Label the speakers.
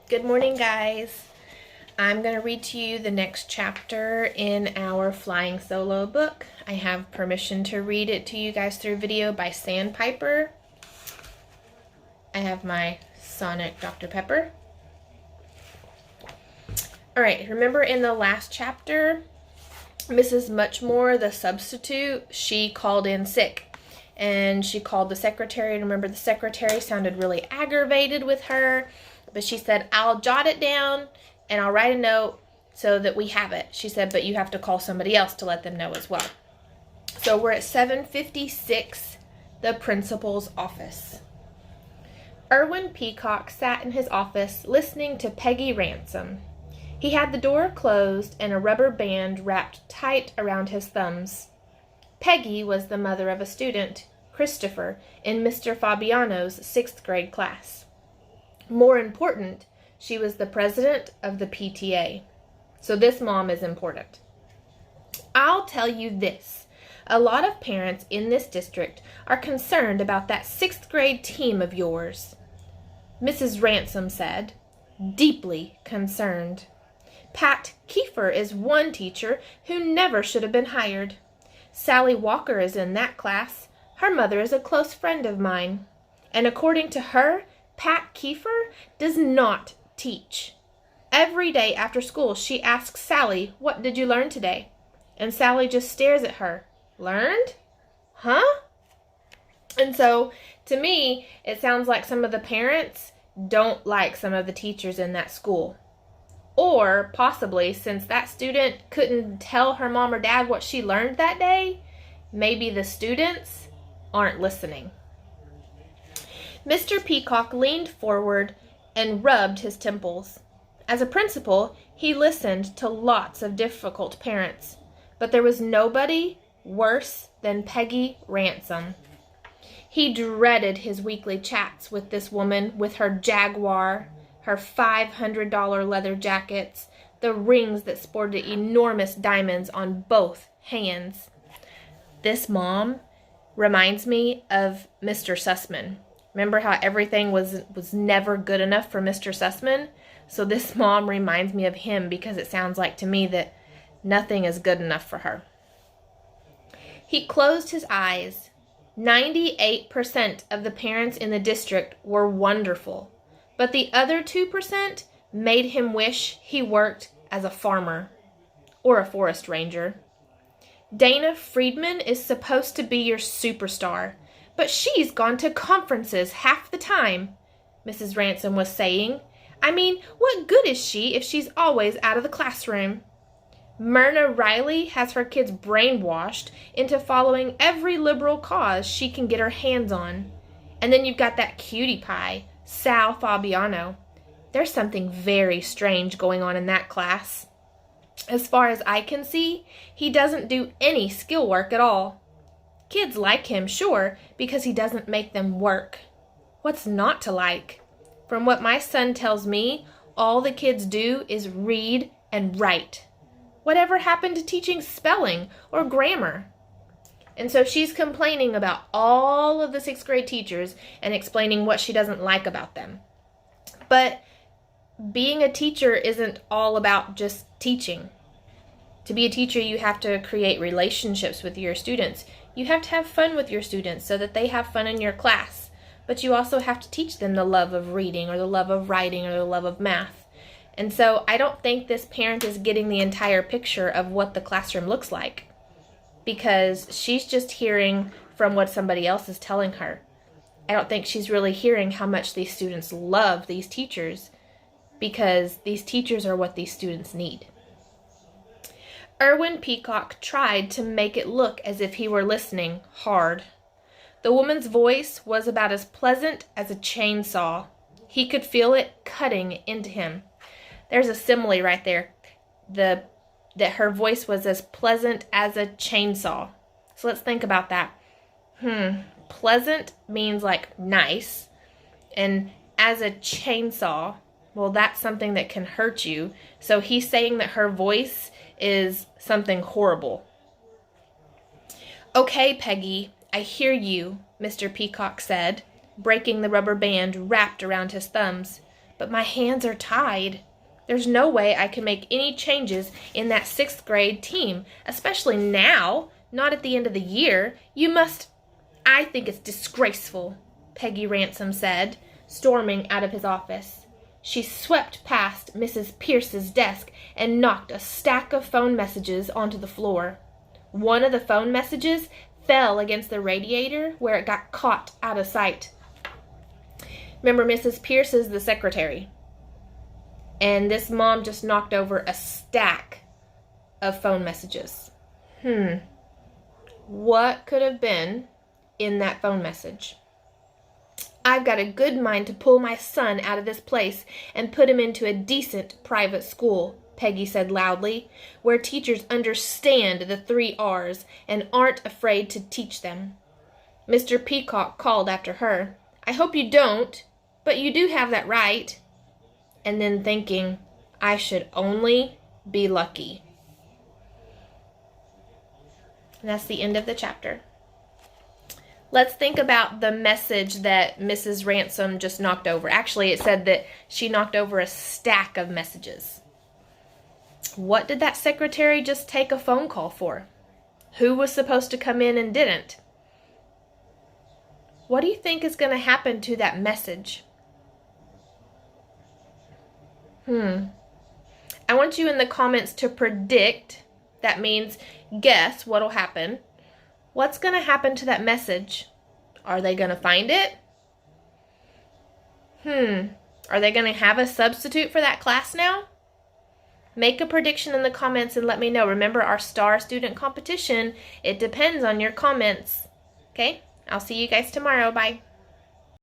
Speaker 1: Good morning, guys. I'm going to read to you the next chapter in our Flying Solo book. I have permission to read it to you guys through video by Sandpiper. I have my Sonic Dr. Pepper. Alright, remember in the last chapter, Mrs. Muchmore, the substitute, she called in sick. And she called the secretary, and remember the secretary sounded really aggravated with her. But she said, I'll jot it down and I'll write a note so that we have it. She said, but you have to call somebody else to let them know as well. So we're at 756, the principal's office. Erwin Peacock sat in his office listening to Peggy Ransom. He had the door closed and a rubber band wrapped tight around his thumbs. Peggy was the mother of a student, Christopher, in Mr. Fabiano's 6th grade class. More important, she was the president of the PTA. So this mom is important. I'll tell you this. A lot of parents in this district are concerned about that 6th grade team of yours. Mrs. Ransom said, deeply concerned. Pat Kiefer is one teacher who never should have been hired. Sally Walker is in that class. Her mother is a close friend of mine. And according to her, Pat Kiefer does not teach. Every day after school, she asks Sally, what did you learn today? And Sally just stares at her. Learned? Huh? And so, to me, it sounds like some of the parents don't like some of the teachers in that school. Or possibly, since that student couldn't tell her mom or dad what she learned that day, maybe the students aren't listening. Mr. Peacock leaned forward and rubbed his temples. As a principal, he listened to lots of difficult parents, but there was nobody worse than Peggy Ransom. He dreaded his weekly chats with this woman with her Jaguar, her $500 leather jackets, the rings that sported enormous diamonds on both hands. This mom reminds me of Mr. Sussman. Remember how everything was never good enough for Mr. Sussman? So this mom reminds me of him because it sounds like to me that nothing is good enough for her. He closed his eyes. 98% of the parents in the district were wonderful. But the other 2% made him wish he worked as a farmer or a forest ranger. Dana Friedman is supposed to be your superstar, but she's gone to conferences half the time, Mrs. Ransom was saying. I mean, what good is she if she's always out of the classroom? Myrna Riley has her kids brainwashed into following every liberal cause she can get her hands on. And then you've got that cutie pie, Sal Fabiano. There's something very strange going on in that class. As far as I can see, he doesn't do any skill work at all. Kids like him, sure, because he doesn't make them work. What's not to like? From what my son tells me, all the kids do is read and write. Whatever happened to teaching spelling or grammar? And so she's complaining about all of the 6th grade teachers and explaining what she doesn't like about them. But being a teacher isn't all about just teaching. To be a teacher, you have to create relationships with your students. You have to have fun with your students so that they have fun in your class. But you also have to teach them the love of reading or the love of writing or the love of math. And so I don't think this parent is getting the entire picture of what the classroom looks like, because she's just hearing from what somebody else is telling her. I don't think she's really hearing how much these students love these teachers, because these teachers are what these students need. Erwin Peacock tried to make it look as if he were listening hard. The woman's voice was about as pleasant as a chainsaw. He could feel it cutting into him. There's a simile right there. That her voice was as pleasant as a chainsaw. So let's think about that. Pleasant means like nice. And as a chainsaw, well, that's something that can hurt you. So he's saying that her voice is something horrible. Okay, Peggy, I hear you, Mr. Peacock said, breaking the rubber band wrapped around his thumbs. but my hands are tied. There's no way I can make any changes in that 6th grade team, especially now, not at the end of the year. I think it's disgraceful, Peggy Ransom said, storming out of his office. She swept past Mrs. Pierce's desk and knocked a stack of phone messages onto the floor. One of the phone messages fell against the radiator where it got caught out of sight. Remember, Mrs. Pierce is the secretary. And this mom just knocked over a stack of phone messages. What could have been in that phone message? I've got a good mind to pull my son out of this place and put him into a decent private school, Peggy said loudly, where teachers understand the 3 R's and aren't afraid to teach them. Mr. Peacock called after her, I hope you don't, but you do have that right. And then thinking, I should only be lucky. And that's the end of the chapter. Let's think about the message that Mrs. Ransom just knocked over. Actually, it said that she knocked over a stack of messages. What did that secretary just take a phone call for? Who was supposed to come in and didn't? What do you think is going to happen to that message? I want you in the comments to predict. That means guess what'll happen. What's going to happen to that message? Are they going to find it? Are they going to have a substitute for that class now? Make a prediction in the comments and let me know. Remember, our STAR student competition, it depends on your comments. Okay? I'll see you guys tomorrow. Bye.